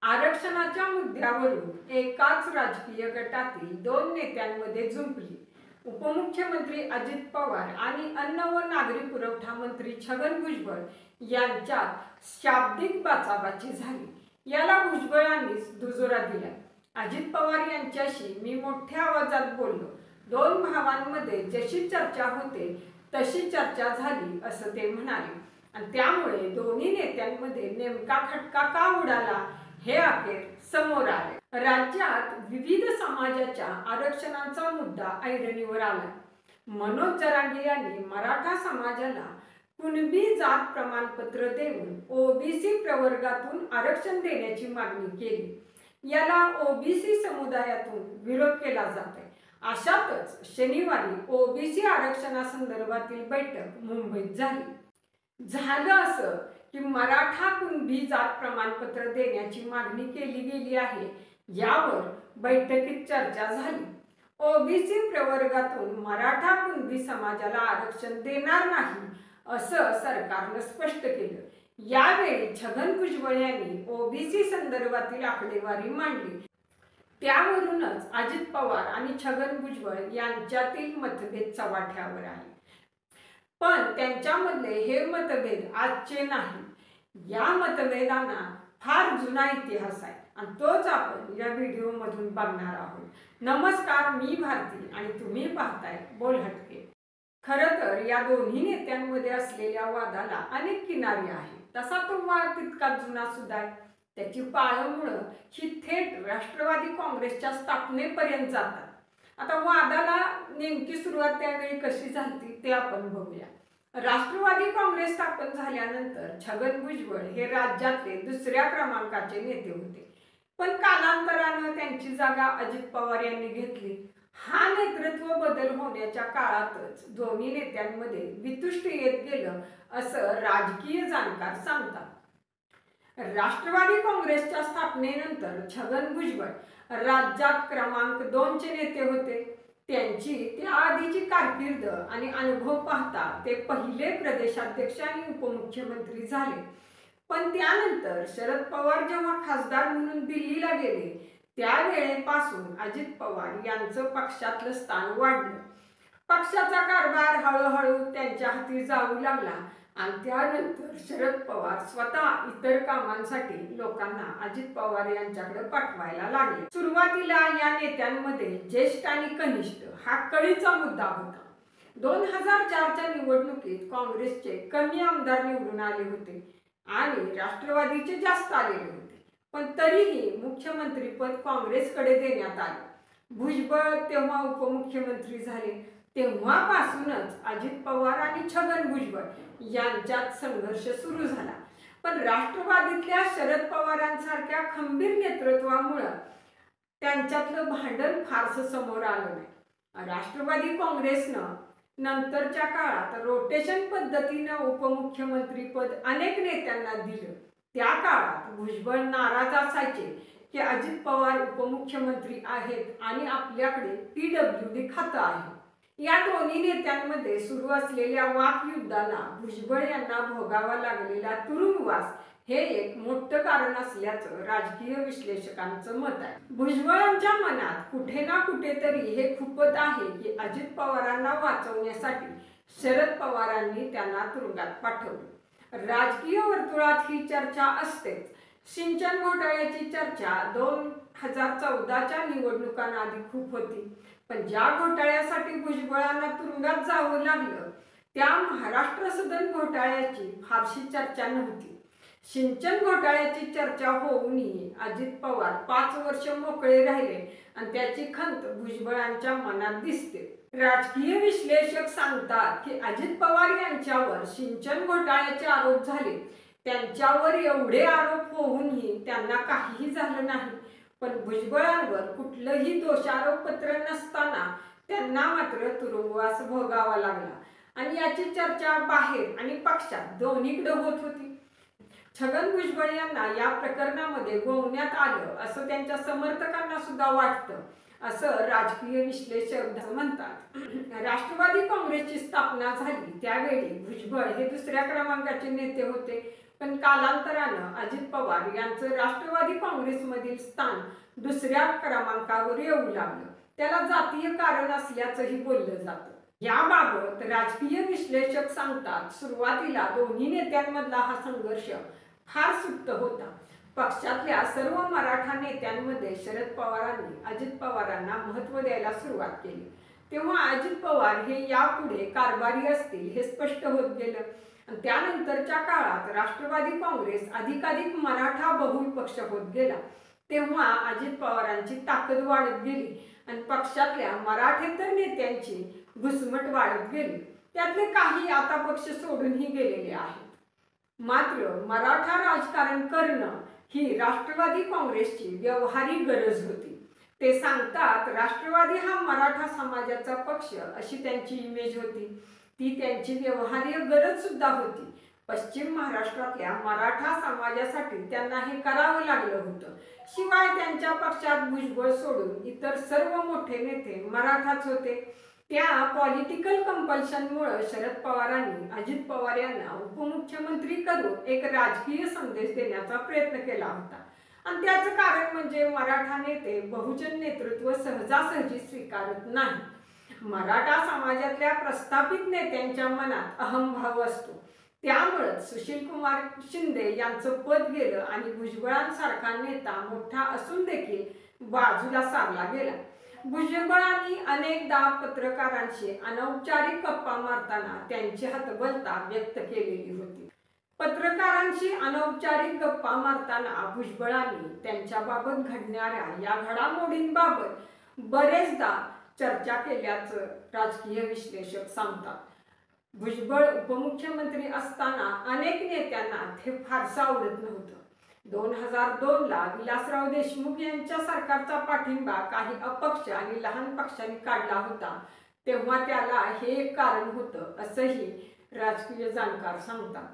आरक्षणाच्या मुद्द्यावरून एकाच राजकीय गटातील दोन नेत्यांमध्ये जुंपली. उपमुख्यमंत्री अजित पवार आणि अन्न व नागरी पुरवठा मंत्री छगन भुजबळ यांच्यात शाब्दिक बाचाबाची झाली. याला भुजबळांनीच दुजोरा दिला. अजित पवार यांच्याशी मी मोठ्या आवाजात बोललो. दोन भावांमध्ये जशी चर्चा होते तशी चर्चा झाली असं ते म्हणाले. आणि त्यामुळे दोन्ही नेत्यांमध्ये नेमका खटका का उडाला हे अखेर समोर आले. राज्यात विविध समाजाच्या आरक्षणाचा मुद्दा ऐरणीवर आला. मनोज जरांगे यांनी मराठा समाजाला कुणबी जात प्रमाणपत्र देऊन ओबीसी प्रवर्गातून आरक्षण देण्याची मागणी केली. याला ओबीसी समुदायातून विरोध केला जात आहे. अशातच शनिवारी ओबीसी आरक्षणासंदर्भातील बैठक मुंबईत झाली. झालं असं की मराठा कुणबी जात प्रमाणपत्र देण्याची मागणी केली गेली आहे. यावर बैठकीत चर्चा झाली. ओबीसी प्रवर्गातून मराठा कुणबी समाजाला आरक्षण देणार नाही असं सरकारनं स्पष्ट केलं. यावेळी छगन भुजबळ यांनी ओबीसी संदर्भातील आकडेवारी मांडली. त्यावरूनच अजित पवार आणि छगन भुजबळ यांच्यातील मतभेद चव्हाट्यावर आले. पण त्यांच्यामधले हे मतभेद आजचे नाही. या मतभेदांना फार जुना इतिहास आहे आणि तोच आपण या व्हिडिओमधून बघणार आहोत. नमस्कार, मी भारती आणि तुम्ही पाहताय बोल हटके. खरं तर या दोन्ही नेत्यांमध्ये असलेल्या वादाला अनेक किनारी आहेत. तसा तो वाद तितकाच जुना सुद्धा आहे. त्याची पाळंमुळं ही थेट राष्ट्रवादी काँग्रेसच्या स्थापनेपर्यंत जातात. आता वादाला नेमकी सुरुवात त्यावेळी कशी झाली ते आपण बघूया. राष्ट्रवादी काँग्रेस स्थापन झाल्यानंतर छगन भुजबळ हे राज्यातले दुसऱ्या क्रमांकाचे नेते होते. पण कालांतरानं त्यांची जागा अजित पवार यांनी घेतली. हा नेतृत्व बदल होण्याच्या काळातच दोन्ही नेत्यांमध्ये वितुष्ट येत गेलं असं राजकीय जाणकार सांगतात. राष्ट्रवादी काँग्रेसच्या स्थापनेनंतर छगन भुजबळ राज्यात क्रमांक 2 चे नेते होते. त्यांची त्याआधीची कारकीर्द आणि अनुभव पाहता ते पहिले प्रदेशाध्यक्ष आणि उपमुख्यमंत्री झाले. पण त्यानंतर शरद पवार जेव्हा खासदार म्हणून दिल्लीला गेले त्यावेळेपासून अजित पवार यांचं पक्षातलं स्थान वाढलं. पक्षाचा कारभार हळूहळू त्यांच्या हाती जाऊ लागला आणि त्यानंतर शरद पवार स्वतः इतर कामांसाठी लोकांना अजित पवार यांच्याकडे पाठवायला लागले. सुरुवातीला या नेत्यांमध्ये ज्येष्ठ आणि कनिष्ठ हा कळीचा मुद्दा होता. 2004च्या निवडणुकीत काँग्रेसचे कमी आमदार निवडून आले होते आणि राष्ट्रवादीचे जास्त आलेले होते. पण तरीही मुख्यमंत्रीपद काँग्रेसकडे देण्यात आले. भुजबळ तेव्हा उपमुख्यमंत्री झाले. तेव्हापासूनच अजित पवार आणि छगन भुजबळ यांच्यात संघर्ष सुरू झाला. पण राष्ट्रवादीतल्या शरद पवारांसारख्या खंबीर नेतृत्वामुळे त्यांच्यातलं भांडण फारसं समोर आलं नाही. राष्ट्रवादी काँग्रेसनं नंतरच्या काळात रोटेशन पद्धतीनं उपमुख्यमंत्रीपद अनेक नेत्यांना दिलं. त्या काळात भुजबळ नाराज असायचे की अजित पवार उपमुख्यमंत्री आहेत आणि आपल्याकडे PWD खातं आहे. या दोन्ही नेत्यांमध्ये सुरू असलेल्या वाकयुद्धाला भुजबळ यांना भोगावा लागलेला तुरुंगवास हे एक मोठं कारण असल्याचं राजकीय विश्लेषकांचं मत आहे. भुजबळांच्या मनात कुठे ना कुठेतरी हे खुपत आहे की अजित पवारांना वाचवण्यासाठी शरद पवारांनी त्यांना तुरुंगात पाठवलं. राजकीय वर्तुळात ही चर्चा असतेच. सिंचन घोटाळ्याची चर्चा 2014च्या निवडणुकांआधी खूप होती. पण ज्या घोटाळ्यासाठी भुजबळांना तुरुंगात जावं लागलं त्या महाराष्ट्र सदन घोटाळ्याची फारशी चर्चा नव्हती. सिंचन घोटाळ्याची चर्चा होऊनही अजित पवार 5 वर्ष मोकळे राहिले आणि त्याची खंत भुजबळांच्या मनात दिसते. राजकीय विश्लेषक सांगतात की अजित पवार यांच्यावर सिंचन घोटाळ्याचे आरोप झाले. त्यांच्यावर एवढे आरोप होऊनही त्यांना काहीही झालं नाही. पण भुजबळांवर कुठलंही दोषारोपपत्र नसताना त्यांना मात्र तुरुंगवास भोगावा लागला आणि याची चर्चा बाहेर आणि पक्षात दोन्हीकडे होत होती. छगन भुजबळ यांना या प्रकरणामध्ये गोवण्यात आलं असं त्यांच्या समर्थकांना सुद्धा वाटतं असं राजकीय विश्लेषक म्हणतात. राष्ट्रवादी काँग्रेसची स्थापना झाली त्यावेळी भुजबळ हे दुसऱ्या क्रमांकाचे नेते होते. पण कालांतरानं अजित पवार यांचं राष्ट्रवादी काँग्रेसमधील स्थान दुसऱ्या क्रमांकावर येऊ लागलं. त्याला जातीय कारण असल्याचंही बोललं जातं. याबाबत राजकीय विश्लेषक सांगतात, सुरुवातीला दोन्ही नेत्यांमधला हा संघर्ष फार सुप्त होता. पक्षातल्या सर्व मराठा नेत्यांमध्ये शरद पवारांनी अजित पवारांना महत्त्व द्यायला सुरुवात केली. तेव्हा अजित पवार हे यापुढे कारभारी असतील हे स्पष्ट होत गेलं. त्यानंतरच्या काळात राष्ट्रवादी काँग्रेस अधिकाधिक मराठा बहुल पक्ष होत गेला. तेव्हा अजित पवारांची ताकद वाढत गेली आणि पक्षातल्या मराठेतर नेत्यांची घुसमट वाढत गेली. त्यातले काही आता पक्ष सोडूनही गेलेले आहेत. मात्र मराठा राजकारण करणं ही राष्ट्रवादी काँग्रेसची व्यवहारी गरज होती. ते सांगतात, राष्ट्रवादी हा मराठा समाजाचा पक्ष अशी त्यांची इमेज होती. ती त्यांची व्यवहार्य गरज सुद्धा होती. पश्चिम महाराष्ट्रातल्या मराठा समाजासाठी त्यांना हे करावं लागलं होतं. शिवाय त्यांच्या पक्षात भुजबळ सोडून इतर सर्व मोठे नेते मराठाच होते. त्या पॉलिटिकल कंपल्शनमुळे शरद पवारांनी अजित पवार यांना उपमुख्यमंत्री करून एक राजकीय संदेश देण्याचा प्रयत्न केला होता. आणि त्याचं कारण म्हणजे मराठा नेते बहुजन नेतृत्व सहजासहजी स्वीकारत नाही. मराठा समाजातल्या प्रस्थापित नेत्यांच्या मनात अहंभाव असतो. त्यामुळेच सुशीलकुमार शिंदे यांचं पद गेलं आणि भुजबळांसारखा नेता मोठा असून देखील बाजूला सारला गेला. भुजबळांनी अनेकदा पत्रकारांशी अनौपचारिक गप्पा मारताना त्यांची हतबलता व्यक्त केलेली होती. पत्रकारांशी अनौपचारिक गप्पा मारताना भुजबळांनी त्यांच्याबाबत घडणाऱ्या या घडामोडींबाबत बरेचदा चर्चा केल्याचं राजकीय विश्लेषक सांगतात. भुजबळ उपमुख्यमंत्री असताना अनेक नेत्यांना ते फारसं आवडत नव्हतं. 2002ला विलासराव देशमुख यांच्या सरकारचा पाठिंबा काही अपक्ष आणि लहान पक्षांनी काढला होता. तेव्हा त्याला हे एक कारण होतं असंही राजकीय जाणकार सांगतात.